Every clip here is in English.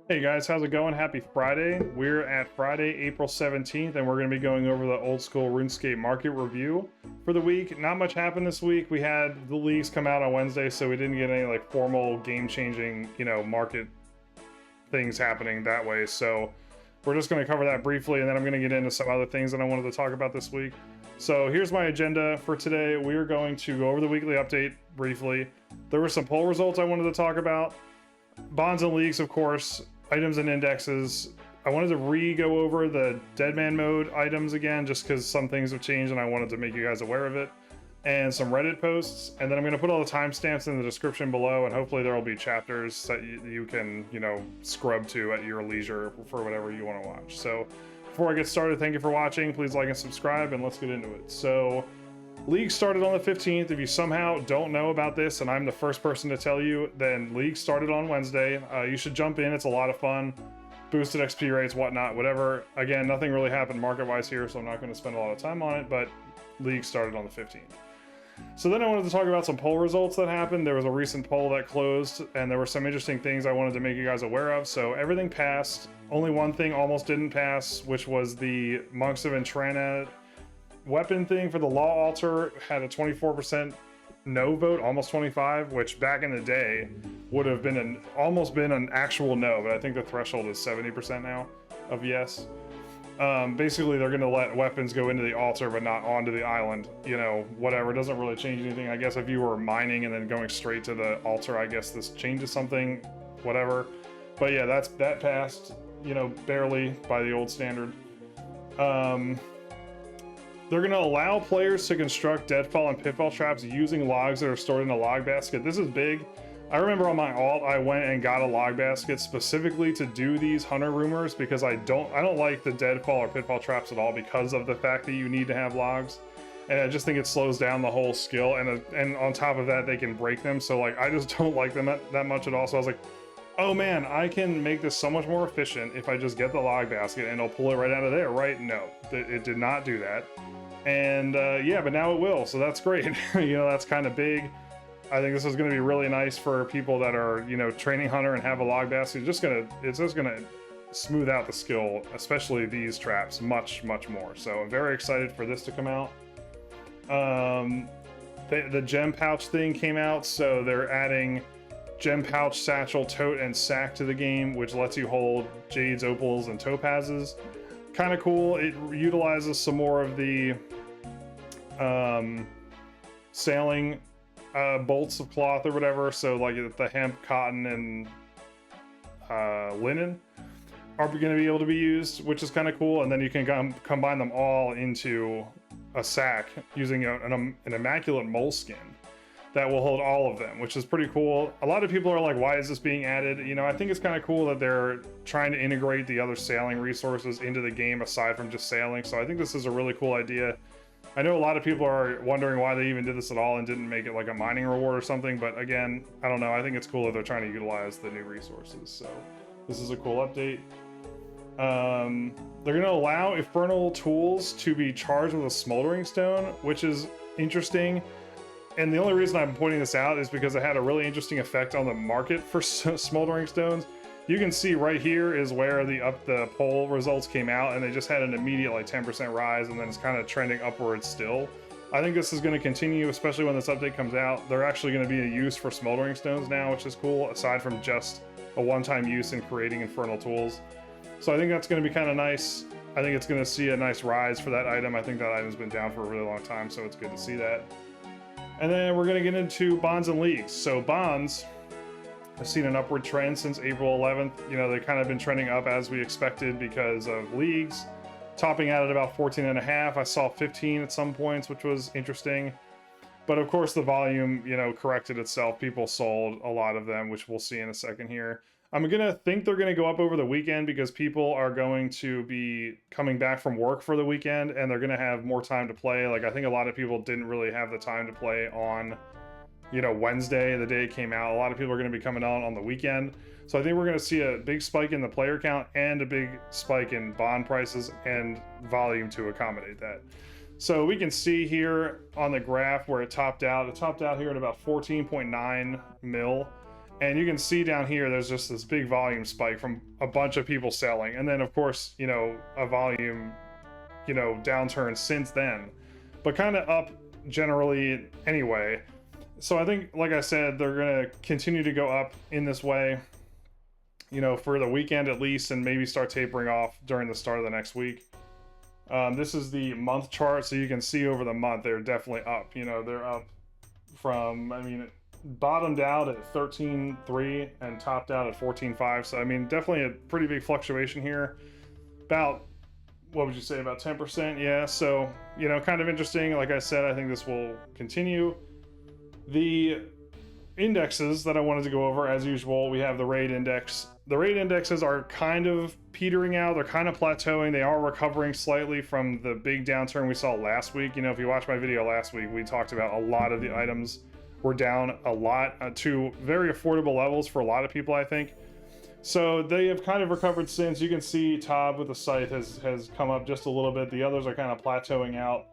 Hey guys, how's it going? Happy Friday. We're at Friday, April 17th, and we're going to be going over the old school RuneScape market review for the week. Not much happened this week. We had the leagues come out on Wednesday, so we didn't get any like formal game-changing, market things happening that way. So we're just going to cover that briefly, and then I'm going to get into some other things that I wanted to talk about this week. So here's my agenda for today. We are going to go over the weekly update briefly. There were some poll results I wanted to talk about. Bonds and leagues, of course, items and indexes. I wanted to go over the Deadman mode items again, just because some things have changed and I wanted to make you guys aware of it. And some Reddit posts. And then I'm going to put all the timestamps in the description below, and hopefully there will be chapters that you can, scrub to at your leisure for whatever you want to watch. So before I get started, thank you for watching. Please like and subscribe, and let's get into it. So League started on the 15th. If you somehow don't know about this and I'm the first person to tell you, then League started on Wednesday. You should jump in. It's a lot of fun. Boosted XP rates, whatnot, whatever. Again, nothing really happened market-wise here, so I'm not going to spend a lot of time on it, but League started on the 15th. So then I wanted to talk about some poll results that happened. There was a recent poll that closed, and there were some interesting things I wanted to make you guys aware of. So everything passed. Only one thing almost didn't pass, which was the Monks of Entrana weapon thing for the law altar. Had a 24% no vote, almost 25, which back in the day would have been almost been an actual no, but I think the threshold is 70% now of yes. Basically they're going to let weapons go into the altar but not onto the island, whatever. It doesn't really change anything. I guess if you were mining and then going straight to the altar, I guess this changes something, whatever. But yeah, that passed, barely by the old standard. They're going to allow players to construct deadfall and pitfall traps using logs that are stored in a log basket. This is big. I remember on my alt, I went and got a log basket specifically to do these hunter rumors because I don't like the deadfall or pitfall traps at all because of the fact that you need to have logs. And I just think it slows down the whole skill. And on top of that, they can break them. So like, I just don't like them that much at all. So I was like, oh man, I can make this so much more efficient if I just get the log basket and it'll pull it right out of there, right? No, it did not do that. And yeah, but now it will, so that's great. That's kind of big. I think this is going to be really nice for people that are, training hunter and have a log basket. It's just gonna smooth out the skill, especially these traps, much more. So I'm very excited for this to come out. The gem pouch thing came out, so they're adding gem pouch, satchel, tote, and sack to the game, which lets you hold jades, opals, and topazes. Kind of cool. It utilizes some more of the sailing bolts of cloth or whatever, so like the hemp, cotton, and linen are going to be able to be used, which is kind of cool. And then you can combine them all into a sack using an immaculate moleskin that will hold all of them, which is pretty cool. A lot of people are like, why is this being added? I think it's kind of cool that they're trying to integrate the other sailing resources into the game aside from just sailing. So I think this is a really cool idea. I know a lot of people are wondering why they even did this at all and didn't make it like a mining reward or something, but again, I don't know. I think it's cool that they're trying to utilize the new resources. So this is a cool update. They're going to allow infernal tools to be charged with a smoldering stone, which is interesting. And the only reason I'm pointing this out is because it had a really interesting effect on the market for smoldering stones. You can see right here is where the poll results came out, and they just had an immediate like 10% rise, and then it's kind of trending upwards still. I think this is going to continue, especially when this update comes out. They're actually going to be a use for smoldering stones now, which is cool, aside from just a one-time use in creating infernal tools. So I think that's going to be kind of nice. I think it's going to see a nice rise for that item. I think that item's been down for a really long time, so it's good to see that. And then we're going to get into bonds and leagues. So bonds have seen an upward trend since April 11th. They've kind of been trending up as we expected because of leagues, topping out at about 14.5. I saw 15 at some points, which was interesting. But of course the volume, corrected itself. People sold a lot of them, which we'll see in a second here. I'm gonna think they're gonna go up over the weekend because people are going to be coming back from work for the weekend and they're gonna have more time to play. Like I think a lot of people didn't really have the time to play on, Wednesday, the day it came out. A lot of people are gonna be coming on the weekend. So I think we're gonna see a big spike in the player count and a big spike in bond prices and volume to accommodate that. So we can see here on the graph where it topped out. It topped out here at about 14.9 mil. And you can see down here, there's just this big volume spike from a bunch of people selling. And then of course, you know, a volume, you know, downturn since then, but kind of up generally anyway. So I think, like I said, they're going to continue to go up in this way, you know, for the weekend at least, and maybe start tapering off during the start of the next week. This is the month chart, so you can see over the month they're definitely up. You know, they're up from, I mean, it bottomed out at 13.3 and topped out at 14.5. So I mean, definitely a pretty big fluctuation here. About, what would you say, about 10%? Yeah, so, you know, kind of interesting. Like I said, I think this will continue. The indexes that I wanted to go over, as usual, we have the rate index. The rate indexes are kind of petering out. They're kind of plateauing. They are recovering slightly from the big downturn we saw last week. You know, if you watched my video last week, we talked about a lot of the items were down a lot to very affordable levels for a lot of people, I think. So they have kind of recovered since. You can see Tob with the scythe has come up just a little bit. The others are kind of plateauing out.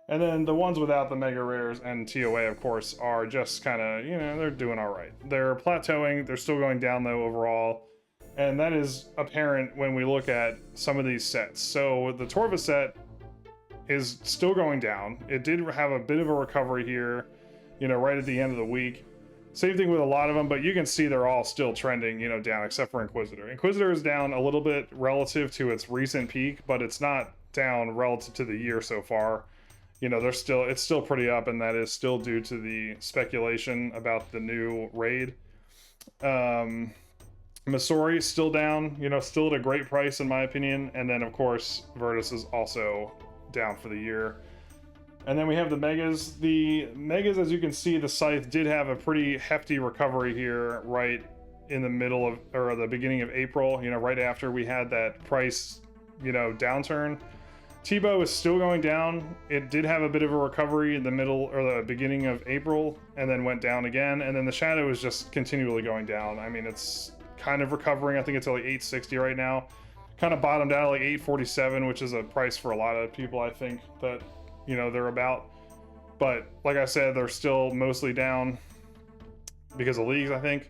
And then the ones without the mega rares and TOA, of course, are just kind of, you know, they're doing all right. They're plateauing. They're still going down, though, overall. And that is apparent when we look at some of these sets. So the Torva set is still going down. It did have a bit of a recovery here, you know, right at the end of the week. Same thing with a lot of them, but you can see they're all still trending, you know, down, except for Inquisitor. Inquisitor is down a little bit relative to its recent peak, but it's not down relative to the year so far. You know, it's still pretty up, and that is still due to the speculation about the new raid. Missouri is still down, you know, still at a great price in my opinion. And then of course, Virtus is also down for the year. And then we have the Megas. The Megas, as you can see, the Scythe did have a pretty hefty recovery here right in the middle of, or the beginning of April, you know, right after we had that price, you know, downturn. Tebow is still going down. It did have a bit of a recovery in the middle or the beginning of April and then went down again. And then the Shadow is just continually going down. I mean, it's kind of recovering. I think it's at like 860 right now. Kind of bottomed out at like 847, which is a price for a lot of people, I think, that, you know, they're about. But like I said, they're still mostly down because of leagues, I think.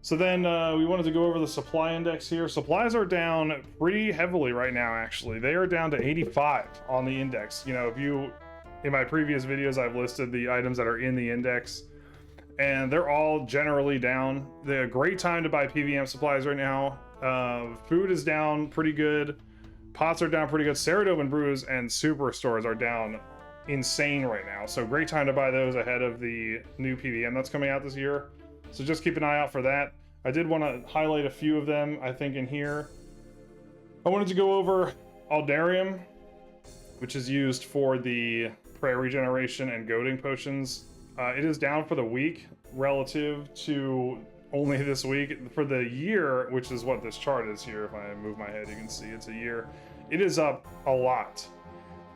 So then we wanted to go over the supply index here. Supplies are down pretty heavily right now, actually. They are down to 85 on the index. You know, if you, in my previous videos, I've listed the items that are in the index, and they're all generally down. They're a great time to buy PVM supplies right now. Food is down pretty good. Pots are down pretty good. Ceradoban brews and superstores are down insane right now. So great time to buy those ahead of the new PVM that's coming out this year. So just keep an eye out for that. I did want to highlight a few of them, I think, in here. I wanted to go over Aldarium, which is used for the prayer regeneration and goading potions. It is down for the week relative to only this week. For the year, which is what this chart is here, if I move my head, you can see it's a year. It is up a lot.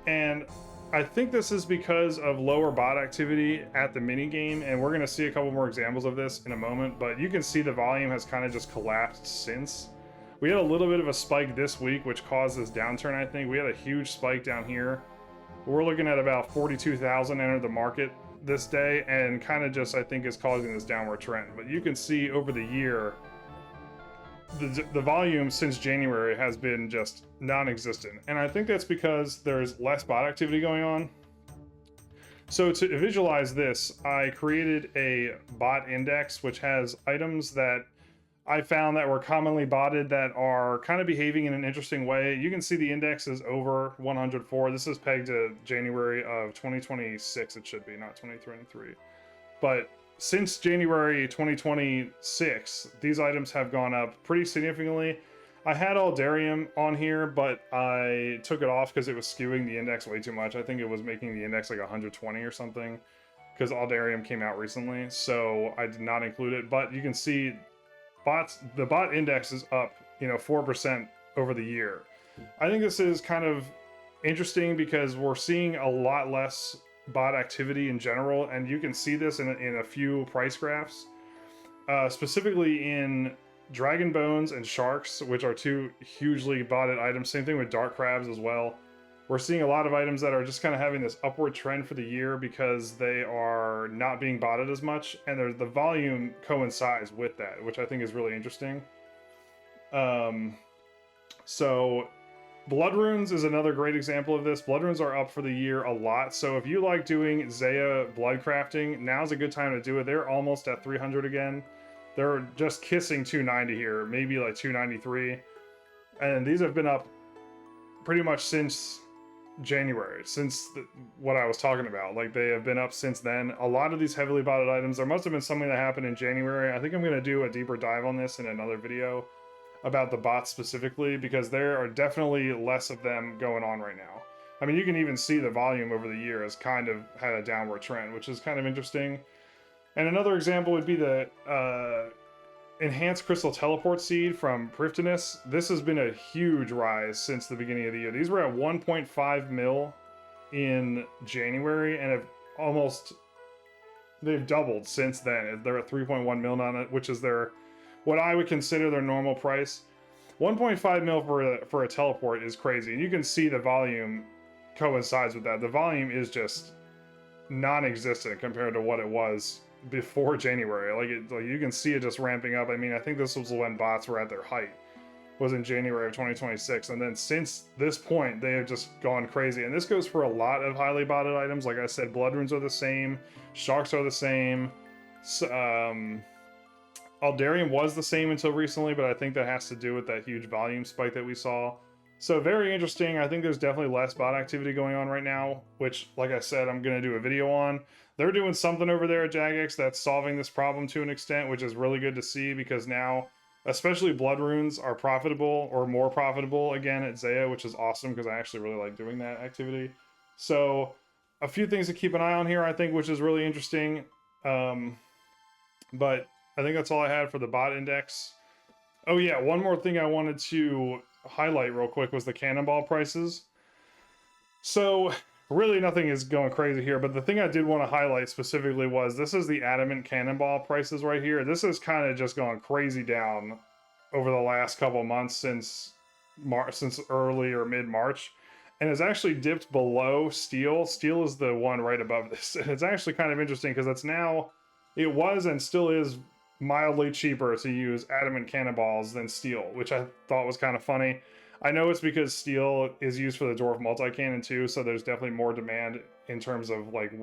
And I think this is because of lower bot activity at the mini game, and we're going to see a couple more examples of this in a moment, but you can see the volume has kind of just collapsed since. We had a little bit of a spike this week, which caused this downturn, I think. We had a huge spike down here. We're looking at about 42,000 entered the market this day, and kind of just, I think, is causing this downward trend. But you can see over the year, the volume since January has been just non-existent, and I think that's because there's less bot activity going on. So to visualize this, I created a bot index which has items that I found that were commonly botted that are kind of behaving in an interesting way. You can see the index is over 104. This is pegged to January of 2026. It should be, not 2023, but since January 2026, these items have gone up pretty significantly. I had Aldarium on here, but I took it off because it was skewing the index way too much. I think it was making the index like 120 or something, because Aldarium came out recently, so I did not include it. But you can see the bot index is up, you know, 4% over the year. I think this is kind of interesting because we're seeing a lot less bot activity in general, and you can see this in a few price graphs, specifically in Dragon Bones and Sharks, which are two hugely botted items. Same thing with Dark Crabs as well. We're seeing a lot of items that are just kind of having this upward trend for the year because they are not being botted as much, and the volume coincides with that, which I think is really interesting. So Blood Runes is another great example of this. Blood Runes are up for the year a lot, so if you like doing Zeah blood crafting, now's a good time to do it. They're almost at 300 again. They're just kissing 290 here, maybe like 293. And these have been up pretty much since January, since what I was talking about. Like, they have been up since then. A lot of these heavily botted items, there must have been something that happened in January. I think I'm going to do a deeper dive on this in another video about the bots specifically, because there are definitely less of them going on right now. I mean, you can even see the volume over the year has kind of had a downward trend, which is kind of interesting. And another example would be the Enhanced Crystal Teleport Seed from Prifddinas. This has been a huge rise since the beginning of the year. These were at 1.5 mil in January and they've doubled since then. They're at 3.1 mil on it, which is what I would consider their normal price. 1.5 mil for a teleport is crazy, and you can see the volume coincides with that. The volume is just non-existent compared to what it was before January. Like you can see it just ramping up. I mean, I think this was when bots were at their height, was in January of 2026, and then since this point they have just gone crazy. And this goes for a lot of highly botted items. Like I said, Blood Runes are the same, Sharks are the same, Aldarium was the same until recently, but I think that has to do with that huge volume spike that we saw. So very interesting. I think there's definitely less bot activity going on right now, which, like I said, I'm going to do a video on. They're doing something over there at Jagex that's solving this problem to an extent, which is really good to see, because now, especially Blood Runes are profitable, or more profitable again at Zeah, which is awesome because I actually really like doing that activity. So a few things to keep an eye on here, I think, which is really interesting. But I think that's all I had for the bot index. Oh yeah, one more thing I wanted to highlight real quick was the cannonball prices. So really nothing is going crazy here, but the thing I did want to highlight specifically was this is the adamant cannonball prices right here. This is kind of just gone crazy down over the last couple months since early or mid-March, and it's actually dipped below steel. Steel is the one right above this, and it's actually kind of interesting because it was and still is mildly cheaper to use adamant cannonballs than steel, which I thought was kind of funny. I know it's because steel is used for the dwarf multi-cannon too, so there's definitely more demand in terms of like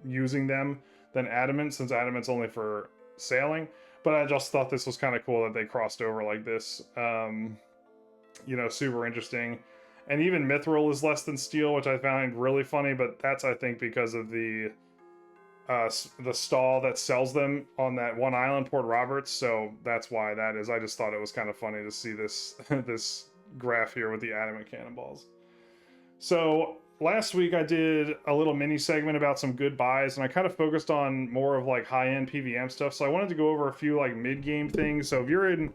using them than adamant, since adamant's only for sailing. But I just thought this was kind of cool that they crossed over like this. You know, super interesting. And even mithril is less than steel, which I found really funny, but that's, I think, because of the stall that sells them on that one island, Port Roberts. So that's why that is. I just thought it was kind of funny to see this this graph here with the adamant cannonballs. So last week I did a little mini segment about some good buys, and I kind of focused on more of like high-end PVM stuff. So I wanted to go over a few like mid-game things. So if you're in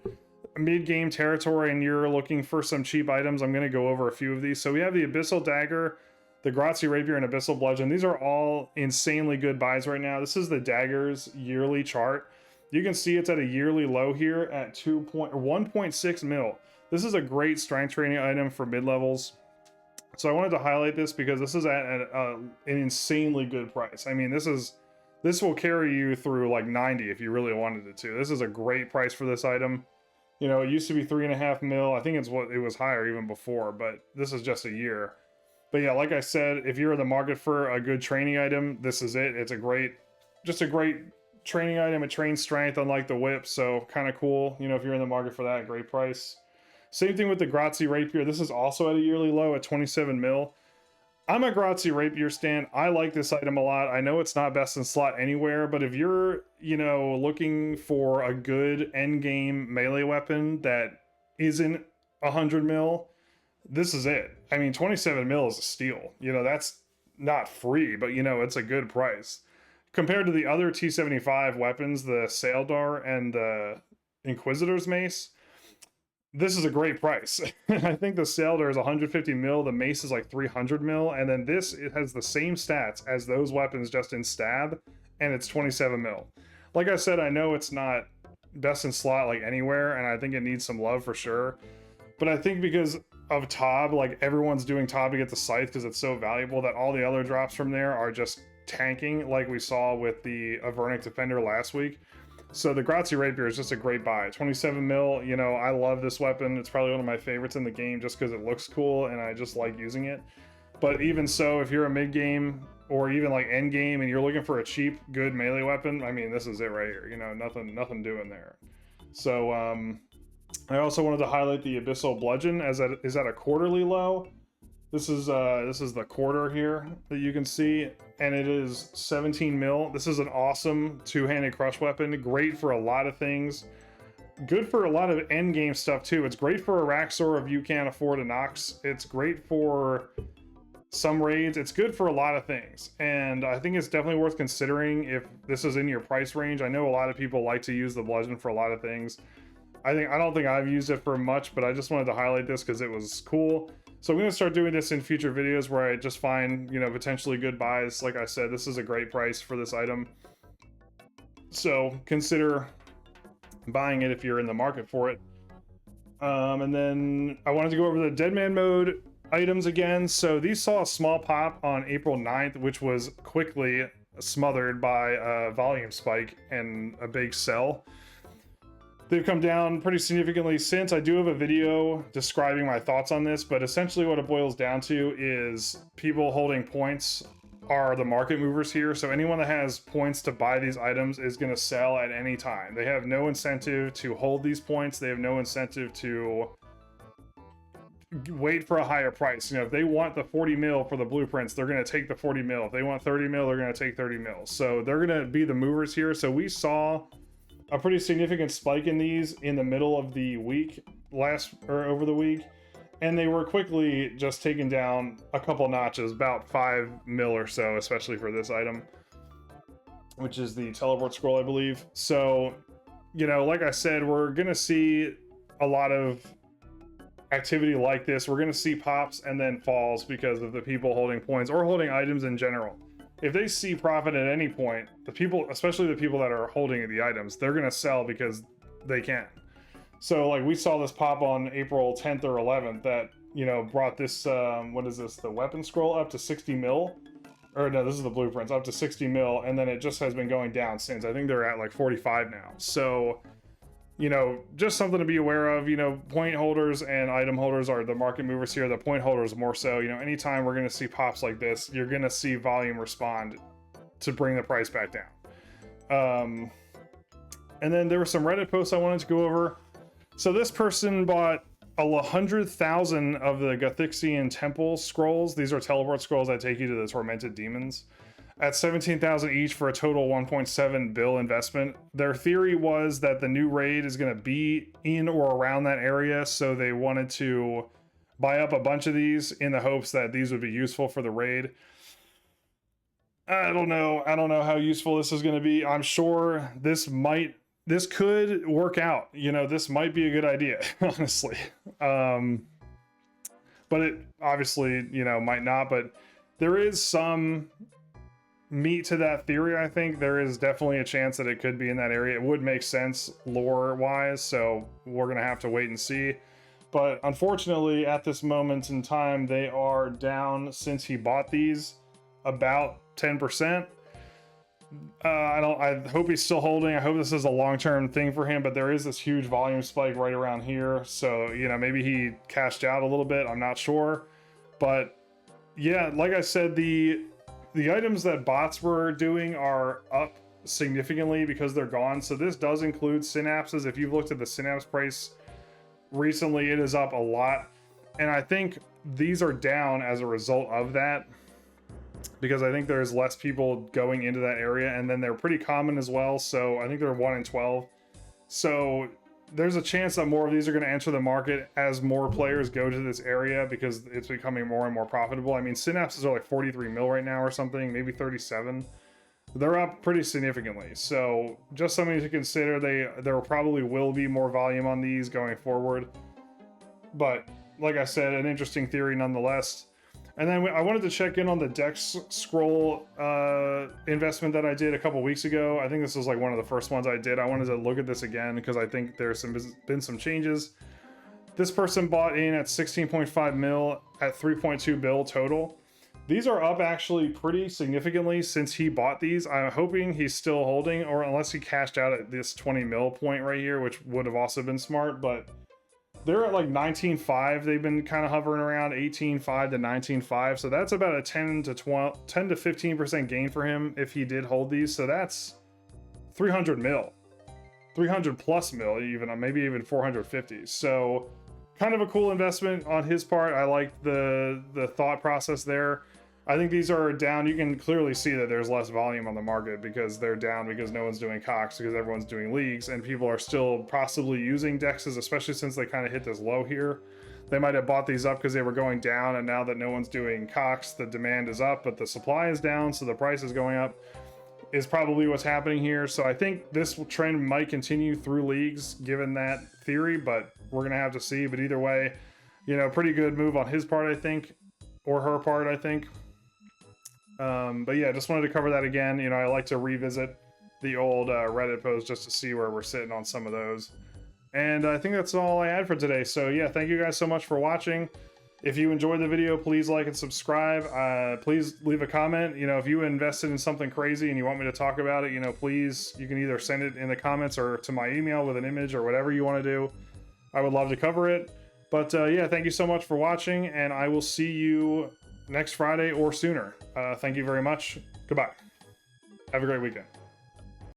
mid-game territory and you're looking for some cheap items, I'm going to go over a few of these. So we have the Abyssal Dagger, the Grazi Rapier, and Abyssal Bludgeon. These are all insanely good buys right now. This is the Dagger's yearly chart. You can see it's at a yearly low here at 1.6 mil. This is a great strength training item for mid-levels. So I wanted to highlight this because this is at an insanely good price. I mean, this will carry you through like 90 if you really wanted it to. This is a great price for this item. You know, it used to be 3.5 mil. I think it was higher even before, but this is just a year. But yeah, like I said, if you're in the market for a good training item, this is it. It's just a great training item. It trains strength, unlike the whip, so kind of cool. You know, if you're in the market for that, great price. Same thing with the Grazi Rapier. This is also at a yearly low at 27 mil. I'm a Grazi Rapier stan. I like this item a lot. I know it's not best in slot anywhere, but if you're, you know, looking for a good end game melee weapon that isn't 100 mil, this is it. I mean, 27 mil is a steal. You know, that's not free, but you know, it's a good price. Compared to the other T75 weapons, the Saildar and the Inquisitor's Mace, this is a great price. I think the Saildar is 150 mil, the Mace is like 300 mil, and then it has the same stats as those weapons just in stab, and it's 27 mil. Like I said, I know it's not best in slot like anywhere, and I think it needs some love for sure. But I think because of Tob, like everyone's doing Tob to get the scythe because it's so valuable, that all the other drops from there are just tanking, like we saw with the Avernic Defender last week. So the Grazi Rapier is just a great buy. 27 mil, you know, I love this weapon. It's probably one of my favorites in the game just because it looks cool and I just like using it. But even so, if you're a mid game or even like end game and you're looking for a cheap, good melee weapon, I mean, this is it right here. You know, nothing doing there. So I also wanted to highlight the Abyssal Bludgeon as that is at a quarterly low. This is the quarter here that you can see, and it is 17 mil. This is an awesome two-handed crush weapon, great for a lot of things. Good for a lot of end game stuff too. It's great for a Raxor if you can't afford a Nox. It's great for some raids. It's good for a lot of things, and I think it's definitely worth considering if this is in your price range. I know a lot of people like to use the bludgeon for a lot of things. I don't think I've used it for much, but I just wanted to highlight this because it was cool. So I'm going to start doing this in future videos where I just find, you know, potentially good buys. Like I said, this is a great price for this item. So consider buying it if you're in the market for it. And then I wanted to go over the Dead Man Mode items again. So these saw a small pop on April 9th, which was quickly smothered by a volume spike and a big sell. They've come down pretty significantly since. I do have a video describing my thoughts on this, but essentially what it boils down to is people holding points are the market movers here. So anyone that has points to buy these items is going to sell at any time. They have no incentive to hold these points. They have no incentive to wait for a higher price. You know, if they want the 40 mil for the blueprints, they're going to take the 40 mil. If they want 30 mil, they're going to take 30 mil. So they're going to be the movers here. So we saw a pretty significant spike in these in the middle of the week over the week, and they were quickly just taken down a couple notches, about 5 mil or so, especially for this item, which is the teleport scroll, I believe. So, you know, like I said, we're gonna see a lot of activity like this. We're gonna see pops and then falls because of the people holding points or holding items in general. If they see profit at any point, the people, especially the people that are holding the items, they're going to sell because they can. So like we saw this pop on April 10th or 11th that, you know, brought this, what is this? The weapon scroll up to 60 mil, or no, this is the blueprints up to 60 mil. And then it just has been going down since. I think they're at like 45 now. So, you know, just something to be aware of. You know, point holders and item holders are the market movers here. The point holders more so. You know, anytime we're going to see pops like this, you're going to see volume respond to bring the price back down. And then there were some Reddit posts I wanted to go over. So this person bought 100,000 of the Guthixian Temple scrolls. These are teleport scrolls that take you to the tormented demons at 17,000 each for a total 1.7 bill investment. Their theory was that the new raid is going to be in or around that area, so they wanted to buy up a bunch of these in the hopes that these would be useful for the raid. I don't know how useful this is going to be. I'm sure this could work out. You know, this might be a good idea, honestly. But it obviously, you know, might not. But there is some meat to that theory. I think there is definitely a chance that it could be in that area. It would make sense lore wise, so we're gonna have to wait and see. But unfortunately, at this moment in time, they are down since he bought these about 10%. I hope he's still holding. I hope this is a long-term thing for him, but there is this huge volume spike right around here. So, you know, maybe he cashed out a little bit. I'm not sure. But yeah, like I said, the items that bots were doing are up significantly because they're gone. So this does include synapses. If you've looked at the synapse price recently, it is up a lot. And I think these are down as a result of that, because I think there's less people going into that area, and then they're pretty common as well. So I think they're 1 in 12. So there's a chance that more of these are going to enter the market as more players go to this area because it's becoming more and more profitable. I mean, synapses are like 43 mil right now or something, maybe 37. They're up pretty significantly. So just something to consider. There probably will be more volume on these going forward. But like I said, an interesting theory nonetheless. And then I wanted to check in on the Dex scroll investment that I did a couple weeks ago. I think this was like one of the first ones I did. I wanted to look at this again because I think there's been some changes. This person bought in at 16.5 mil at 3.2 bill total. These are up actually pretty significantly since he bought these. I'm hoping he's still holding, or unless he cashed out at this 20 mil point right here, which would have also been smart, but they're at like 19.5. They've been kind of hovering around 18.5 to 19.5. So that's about a 10 to 15% gain for him if he did hold these. So that's 300 mil, 300 plus mil, even maybe even 450. So kind of a cool investment on his part. I like the thought process there. I think these are down. You can clearly see that there's less volume on the market because they're down because no one's doing Cox, because everyone's doing leagues, and people are still possibly using dexes, especially since they kind of hit this low here. They might have bought these up because they were going down, and now that no one's doing Cox, the demand is up, but the supply is down, so the price is going up, is probably what's happening here. So I think this trend might continue through leagues given that theory, but we're gonna have to see. But either way, you know, pretty good move on his part, I think, or her part, I think. But yeah, just wanted to cover that again. You know, I like to revisit the old Reddit post just to see where we're sitting on some of those. And I think that's all I had for today. So yeah, thank you guys so much for watching. If you enjoyed the video, please like and subscribe. Please leave a comment. You know, if you invested in something crazy and you want me to talk about it, you know, please, you can either send it in the comments or to my email with an image or whatever you want to do. I would love to cover it. But yeah, thank you so much for watching, and I will see you next Friday or sooner. Thank you very much. Goodbye. Have a great weekend.